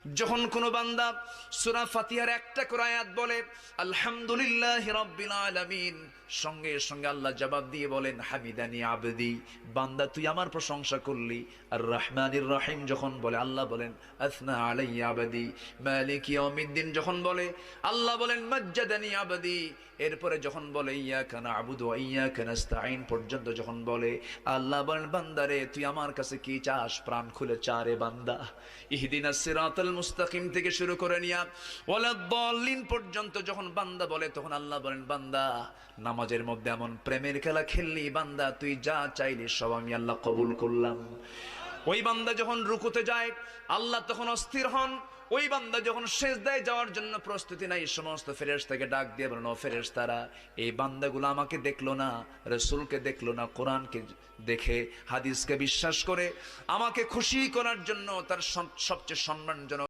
যখন কোন বান্দা সূরা ফাতিহার একটা করে আয়াত বলে আলহামদুলিল্লাহি রাব্বিল আলামিন, সঙ্গে সঙ্গে আল্লাহ জবাব দিয়ে বলেন হামিদানি আবদি, বান্দা তুই আমার প্রশংসা করলি। আর রহমানির রহিম যখন বলে আল্লাহ বলেন আসনা আলাইয়া আবদি। মালিক ইয়াউমিদ্দিন যখন বলে আল্লাহ বলেন মাজ্জাদানি আবদি। এরপরে যখন বলে ইয়াকা না'বুদু ওয়া ইয়াকা নাস্তাঈন পর্যন্ত যখন বলে আল্লাহ বলেন বান্দারে তুই আমার কাছে কি চাস, প্রাণ খুলে চারে বান্দা। ইহদিনাস সিরাতাল মুস্তাকিম থেকে শুরু করে নিয়া ওয়ালাদ-দাল্লিন পর্যন্ত যখন বান্দা বলে তখন আল্লাহ বলেন বান্দা নামাজের মধ্যে এমন প্রেমের খেলা খেললি বান্দা, তুই যা চাইলি সব আমি আল্লাহ কবুল করলাম। ওই বান্দা যখন রুকুতে যায় আল্লাহ তখন অস্থির হন। ওই বান্দা যখন সিজদায় যাওয়ার জন্য প্রস্তুতি নাই, সমস্ত ফেরেশতাকে ডাক দিয়ে বলেন ও ফেরেশতারা, এই বান্দাগুলো আমাকে দেখলো না, রাসূলকে দেখলো না, কোরআনকে দেখে হাদিসকে বিশ্বাস করে আমাকে খুশি করার জন্য তার সবচেয়ে সম্মানজনক